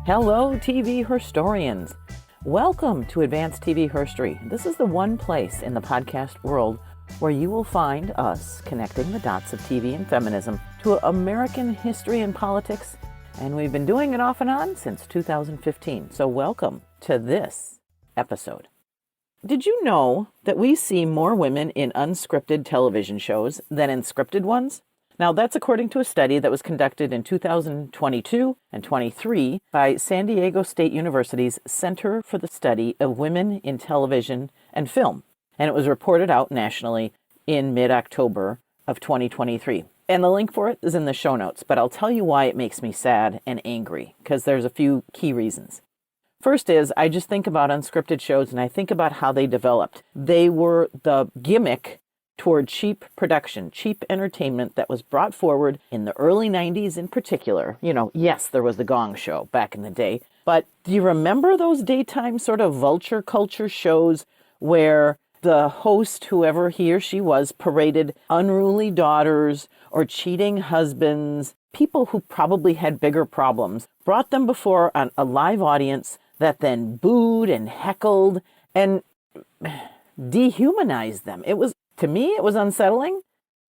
Hello, TV Herstoryans. Welcome to Advanced TV Herstory. This is the one place in the podcast world where you will find us connecting the dots of TV and feminism to American history and politics, and we've been doing it off and on since 2015. So welcome to this episode. Did you know that we see more women in unscripted television shows than in scripted ones? Now, that's according to a study that was conducted in 2022 and 23 by San Diego State University's Center for the Study of Women in Television and Film. And it was reported out nationally in mid-October of 2023. And the link for it is in the show notes, but I'll tell you why it makes me sad and angry, because there's a few key reasons. First is, I just think about unscripted shows and I think about how they developed. They were the gimmick toward cheap production, cheap entertainment that was brought forward in the early 90s in particular. You know, yes, there was the Gong Show back in the day, but do you remember those daytime sort of vulture culture shows where the host, whoever he or she was, paraded unruly daughters or cheating husbands, people who probably had bigger problems, brought them before a live audience that then booed and heckled and dehumanized them? To me, it was unsettling.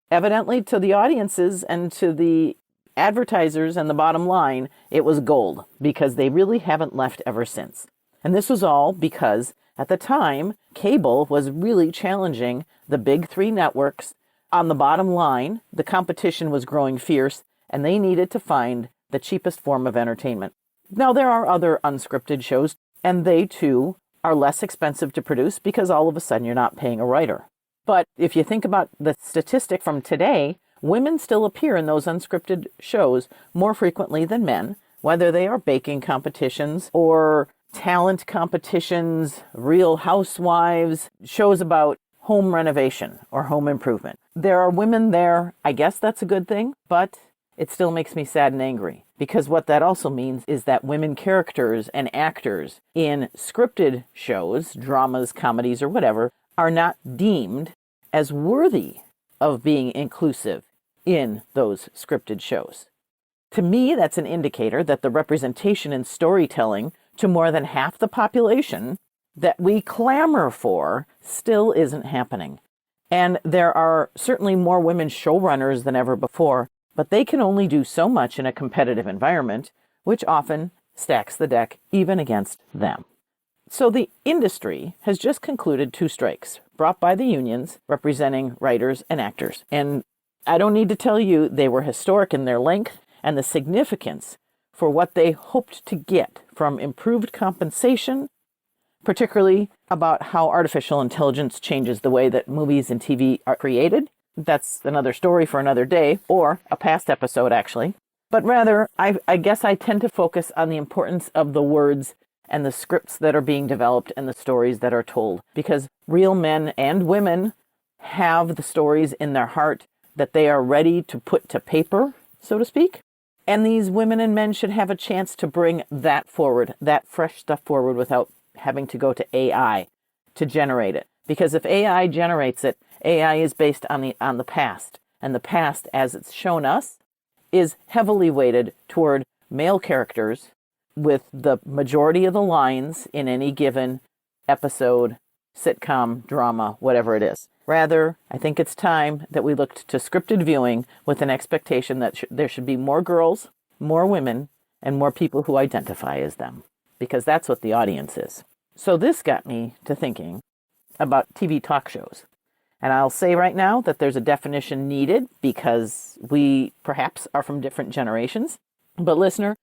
Evidently, to the audiences and to the advertisers and the bottom line, it was gold, because they really haven't left ever since. And this was all because, at the time, cable was really challenging the big three networks. On the bottom line, the competition was growing fierce, and they needed to find the cheapest form of entertainment. Now, there are other unscripted shows, and they, too, are less expensive to produce because all of a sudden you're not paying a writer. But if you think about the statistic from today, women still appear in those unscripted shows more frequently than men, whether they are baking competitions or talent competitions, Real Housewives, shows about home renovation or home improvement. There are women there. I guess that's a good thing, but it still makes me sad and angry, because what that also means is that women characters and actors in scripted shows, dramas, comedies, or whatever, are not deemed as worthy of being inclusive in those scripted shows. To me, that's an indicator that the representation in storytelling to more than half the population that we clamor for still isn't happening. And there are certainly more women showrunners than ever before, but they can only do so much in a competitive environment, which often stacks the deck even against them. So the industry has just concluded 2 strikes brought by the unions representing writers and actors. And I don't need to tell you, they were historic in their length and the significance for what they hoped to get from improved compensation, particularly about how artificial intelligence changes the way that movies and TV are created. That's another story for another day, or a past episode, actually. But rather, I guess I tend to focus on the importance of the words and the scripts that are being developed and the stories that are told, because real men and women have the stories in their heart that they are ready to put to paper, so to speak. And these women and men should have a chance to bring that forward, that fresh stuff forward, without having to go to AI to generate it. Because if AI generates it, AI is based on the past. And the past, as it's shown us, is heavily weighted toward male characters with the majority of the lines in any given episode, sitcom, drama, whatever it is. Rather, I think it's time that we looked to scripted viewing with an expectation that there should be more girls, more women, and more people who identify as them, because that's what the audience is. So this got me to thinking about TV talk shows. And I'll say right now that there's a definition needed, because we perhaps are from different generations. But listener,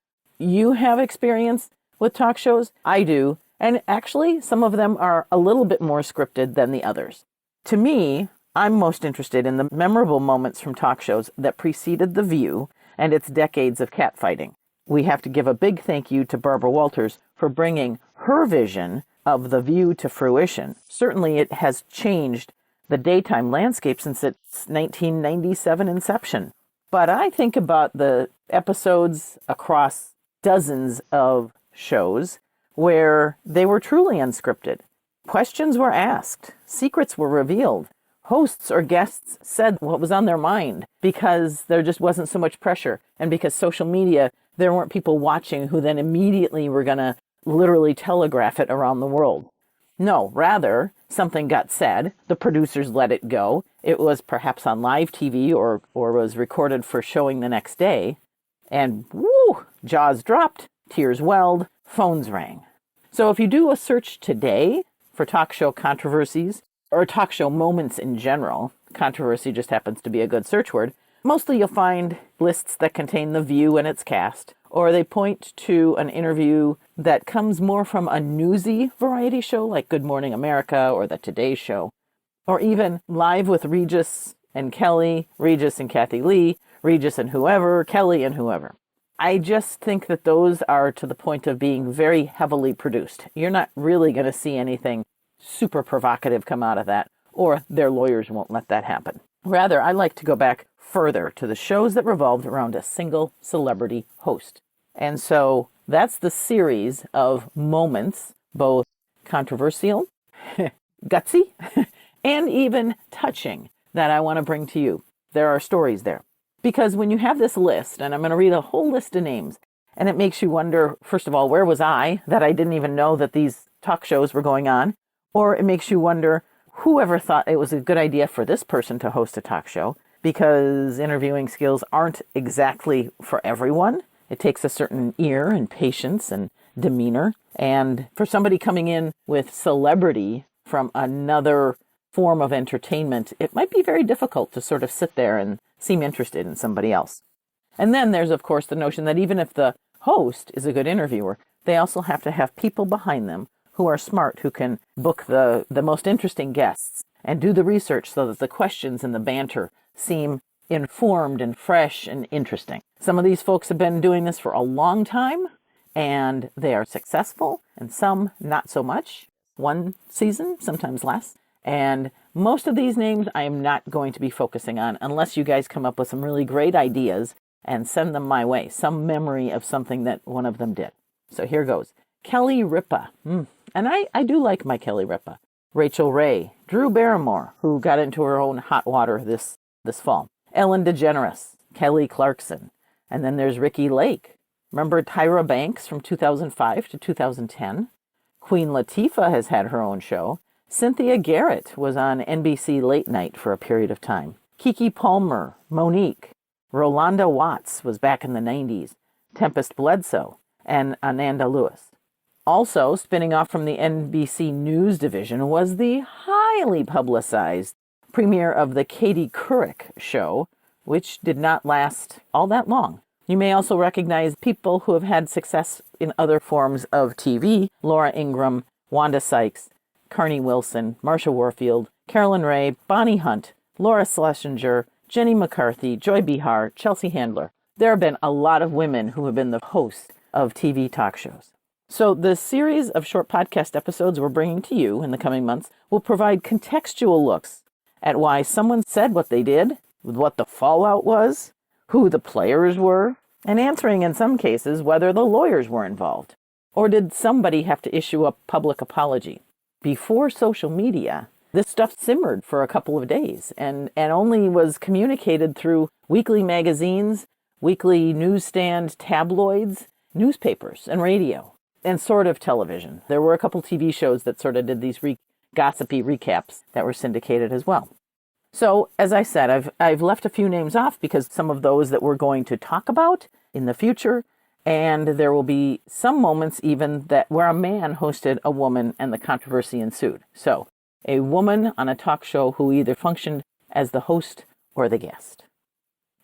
you have experience with talk shows. I do. And actually, some of them are a little bit more scripted than the others. To me, I'm most interested in the memorable moments from talk shows that preceded The View and its decades of catfighting. We have to give a big thank you to Barbara Walters for bringing her vision of The View to fruition. Certainly, it has changed the daytime landscape since its 1997 inception. But I think about the episodes across dozens of shows where they were truly unscripted. Questions were asked, secrets were revealed, hosts or guests said what was on their mind because there just wasn't so much pressure, and because social media there weren't people watching who then immediately were going to literally telegraph it around the world. No, rather, something got said, the producers let it go. It was perhaps on live TV or was recorded for showing the next day. And woo, jaws dropped, tears welled, phones rang. So if you do a search today for talk show controversies or talk show moments in general, controversy just happens to be a good search word, mostly you'll find lists that contain The View and its cast, or they point to an interview that comes more from a newsy variety show like Good Morning America or The Today Show, or even Live with Regis and Kelly, Regis and Kathy Lee, Regis and whoever, Kelly and whoever. I just think that those are to the point of being very heavily produced. You're not really going to see anything super provocative come out of that, or their lawyers won't let that happen. Rather, I like to go back further to the shows that revolved around a single celebrity host. And so that's the series of moments, both controversial, gutsy, and even touching, that I want to bring to you. There are stories there. Because when you have this list, and I'm going to read a whole list of names, and it makes you wonder, first of all, where was I that I didn't even know that these talk shows were going on? Or it makes you wonder, whoever thought it was a good idea for this person to host a talk show? Because interviewing skills aren't exactly for everyone. It takes a certain ear and patience and demeanor. And for somebody coming in with celebrity from another form of entertainment, it might be very difficult to sort of sit there and seem interested in somebody else. And then there's, of course, the notion that even if the host is a good interviewer, they also have to have people behind them who are smart, who can book the most interesting guests and do the research so that the questions and the banter seem informed and fresh and interesting. Some of these folks have been doing this for a long time, and they are successful, and some not so much. One season, sometimes less. And most of these names I am not going to be focusing on unless you guys come up with some really great ideas and send them my way, some memory of something that one of them did. So here goes. Kelly Ripa. And I do like my Kelly Ripa. Rachel Ray. Drew Barrymore, who got into her own hot water this fall. Ellen DeGeneres. Kelly Clarkson. And then there's Ricky Lake. Remember Tyra Banks from 2005 to 2010? Queen Latifah has had her own show. Cynthia Garrett was on NBC Late Night for a period of time. Keke Palmer, Monique, Rolanda Watts was back in the 90s, Tempest Bledsoe, and Ananda Lewis. Also, spinning off from the NBC News division was the highly publicized premiere of the Katie Couric show, which did not last all that long. You may also recognize people who have had success in other forms of TV: Laura Ingraham, Wanda Sykes, Carney Wilson, Marsha Warfield, Carolyn Ray, Bonnie Hunt, Laura Schlesinger, Jenny McCarthy, Joy Behar, Chelsea Handler. There have been a lot of women who have been the hosts of TV talk shows. So the series of short podcast episodes we're bringing to you in the coming months will provide contextual looks at why someone said what they did, what the fallout was, who the players were, and answering in some cases whether the lawyers were involved. Or did somebody have to issue a public apology? Before social media, this stuff simmered for a couple of days and only was communicated through weekly magazines, weekly newsstand tabloids, newspapers, and radio, and sort of television. There were a couple TV shows that sort of did these gossipy recaps that were syndicated as well. So, as I said, I've left a few names off because some of those that we're going to talk about in the future, and there will be some moments even where a man hosted a woman and the controversy ensued. So, a woman on a talk show who either functioned as the host or the guest.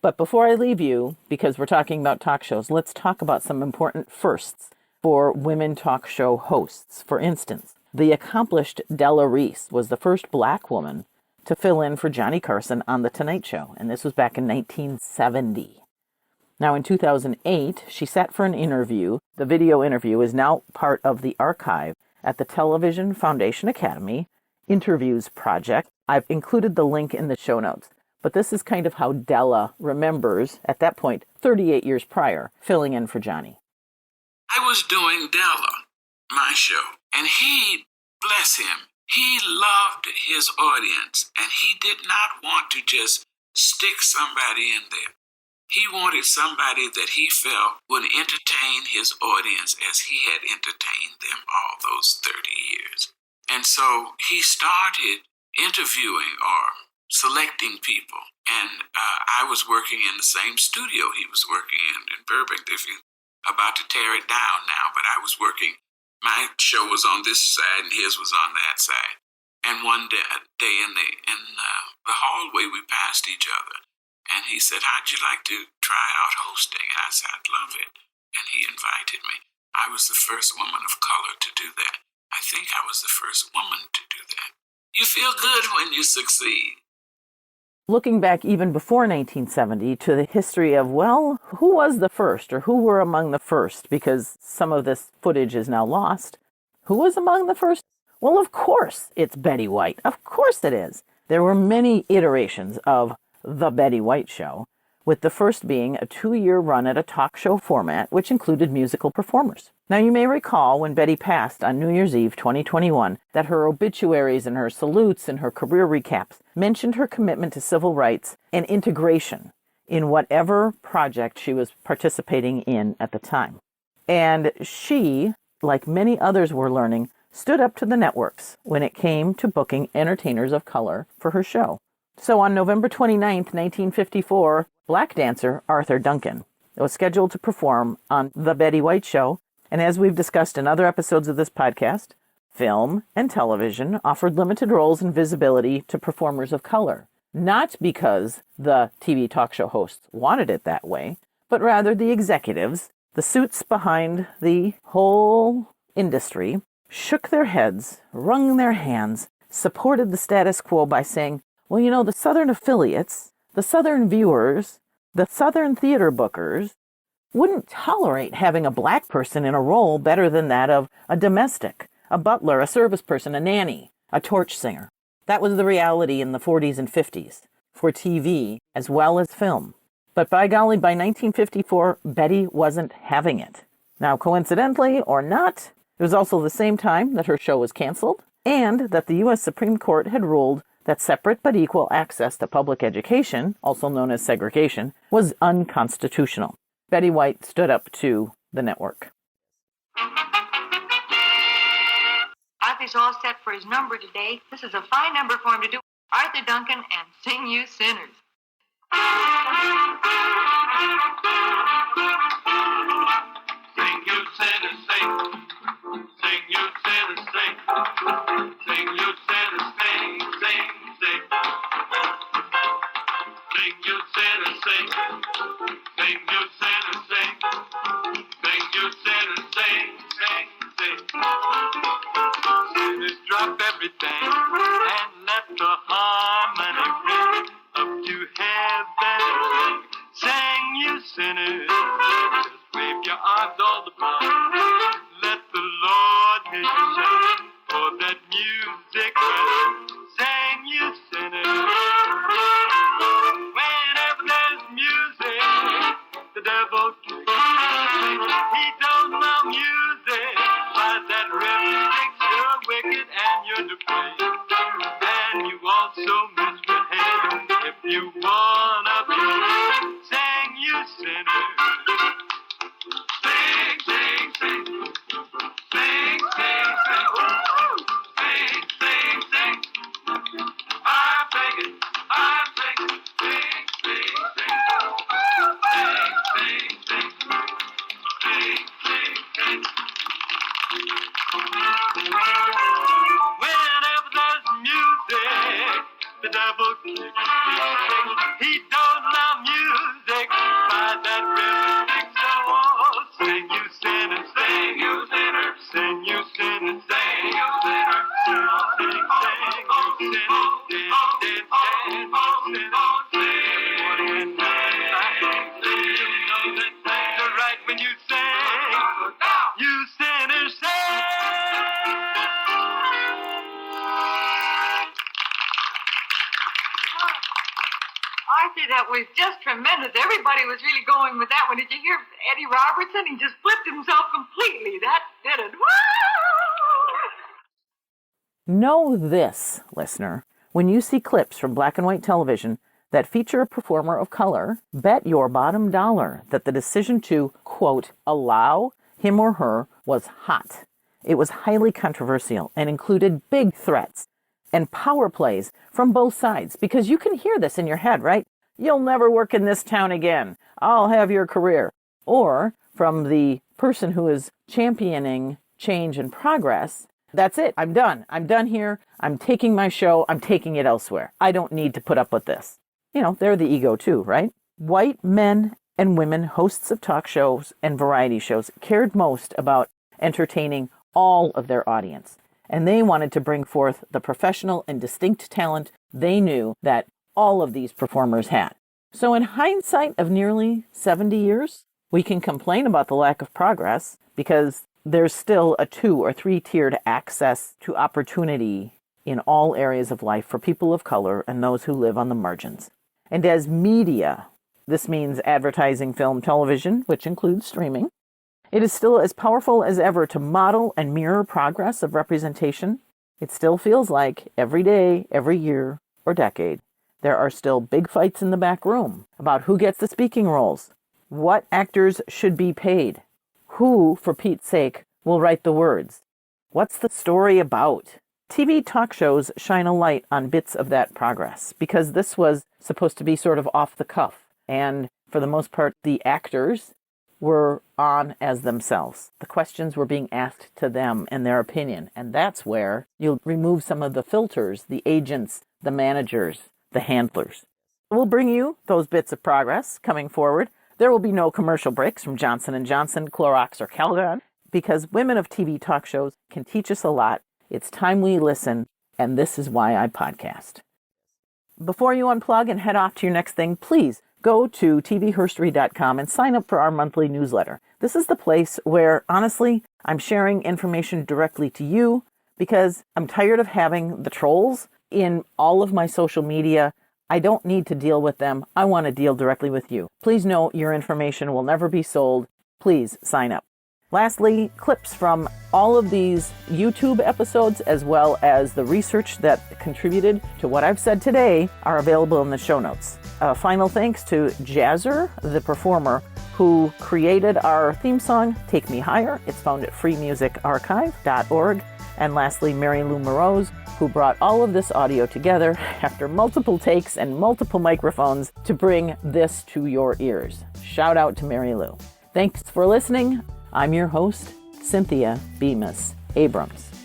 But before I leave you, because we're talking about talk shows, let's talk about some important firsts for women talk show hosts. For instance, the accomplished Della Reese was the first black woman to fill in for Johnny Carson on The Tonight Show, and this was back in 1970. Now, in 2008, she sat for an interview. The video interview is now part of the archive at the Television Foundation Academy Interviews Project. I've included the link in the show notes. But this is kind of how Della remembers, at that point, 38 years prior, filling in for Johnny. I was doing Della, my show, and he, bless him, he loved his audience, and he did not want to just stick somebody in there. He wanted somebody that he felt would entertain his audience as he had entertained them all those 30 years. And so he started interviewing or selecting people. And I was working in the same studio he was working in Burbank. If you're about to tear it down now, but I was working. My show was on this side and his was on that side. And one day in the hallway, we passed each other. And he said, "How'd you like to try out hosting?" And I said, "I'd love it." And he invited me. I was the first woman of color to do that. I think I was the first woman to do that. You feel good when you succeed. Looking back even before 1970 to the history of, well, who was the first or who were among the first, because some of this footage is now lost. Who was among the first? Well, of course, it's Betty White. Of course it is. There were many iterations of The Betty White Show, with the first being a 2-year run at a talk show format, which included musical performers. Now, you may recall when Betty passed on New Year's Eve 2021 that her obituaries and her salutes and her career recaps mentioned her commitment to civil rights and integration in whatever project she was participating in at the time. And she, like many others were learning, stood up to the networks when it came to booking entertainers of color for her show. So on November 29th, 1954, black dancer Arthur Duncan was scheduled to perform on The Betty White Show, and as we've discussed in other episodes of this podcast, film and television offered limited roles and visibility to performers of color, not because the TV talk show hosts wanted it that way, but rather the executives, the suits behind the whole industry, shook their heads, wrung their hands, supported the status quo by saying, well, you know, the Southern affiliates, the Southern viewers, the Southern theater bookers wouldn't tolerate having a black person in a role better than that of a domestic, a butler, a service person, a nanny, a torch singer. That was the reality in the 40s and 50s for TV as well as film. But by golly, by 1954, Betty wasn't having it. Now, coincidentally or not, it was also the same time that her show was canceled and that the U.S. Supreme Court had ruled that separate but equal access to public education, also known as segregation, was unconstitutional. Betty White stood up to the network. Arthur's all set for his number today. This is a fine number for him to do. Arthur Duncan and Sing You Sinners. Sing you sinners, sing. Sing you sinners, sing. Sing you sinners, sing, sing, sing. Sing you sinners, sing. Sing you sinners, sing. Sing you sinners, sing, sing, sing. Sinners drop everything and let the harmony ring up to heaven. Sing you sinners, just wave your arms all about. Let the Lord hear you sing for that music. Sing you sinners. Whenever there's music, the devil kicks. He don't love music, but that rhythm makes you wicked and you're depraved. And you also misbehave if you wanna be. Sing you sinners. Sing, sing, sing. Sing, sing, sing. Sing, sing, sing. I'm singing, I'm singing. Sing, sing, sing. Sing, sing, sing. Sing, sing, sing. Whenever there's music, the devil kicks. He don't love music, but that rhythm makes so sing you sinner, sing you sinner, sing you sinner, sing you sinner, sing, sing, sing, you sinner, dance, dance, dance, you sinner, sing, sing, you know that things are right when you sing, you sinner, sing. Arthur, that was just tremendous. Everybody was really going with that one. Did you hear Eddie Robertson? He just flipped himself completely. That did it. Woo! Know this, listener. When you see clips from black and white television, that feature a performer of color, bet your bottom dollar that the decision to, quote, allow him or her was hot. It was highly controversial and included big threats and power plays from both sides, because you can hear this in your head, right? You'll never work in this town again. I'll have your career. Or from the person who is championing change and progress, that's it. I'm done. I'm done here. I'm taking my show. I'm taking it elsewhere. I don't need to put up with this. You know, they're the ego too, right? White men and women, hosts of talk shows and variety shows, cared most about entertaining all of their audience. And they wanted to bring forth the professional and distinct talent they knew that all of these performers had. So in hindsight of nearly 70 years, we can complain about the lack of progress because there's still a 2 or 3 tiered access to opportunity in all areas of life for people of color and those who live on the margins. And as media, this means advertising, film, television, which includes streaming, it is still as powerful as ever to model and mirror progress of representation. It still feels like every day, every year, or decade, there are still big fights in the back room about who gets the speaking roles, what actors should be paid, who, for Pete's sake, will write the words. What's the story about? TV talk shows shine a light on bits of that progress because this was supposed to be sort of off the cuff. And for the most part, the actors were on as themselves. The questions were being asked to them and their opinion. And that's where you'll remove some of the filters, the agents, the managers, the handlers. We'll bring you those bits of progress coming forward. There will be no commercial breaks from Johnson & Johnson, Clorox, or Calgon because women of TV talk shows can teach us a lot. It's time we listen, and this is why I podcast. Before you unplug and head off to your next thing, please go to tvherstory.com and sign up for our monthly newsletter. This is the place where, honestly, I'm sharing information directly to you because I'm tired of having the trolls in all of my social media. I don't need to deal with them. I want to deal directly with you. Please know your information will never be sold. Please sign up. Lastly, clips from all of these YouTube episodes, as well as the research that contributed to what I've said today, are available in the show notes. Final thanks to Jazzer, the performer, who created our theme song, Take Me Higher. It's found at freemusicarchive.org. And lastly, Mary Lou Morose, who brought all of this audio together after multiple takes and multiple microphones to bring this to your ears. Shout out to Mary Lou. Thanks for listening. I'm your host, Cynthia Bemis Abrams.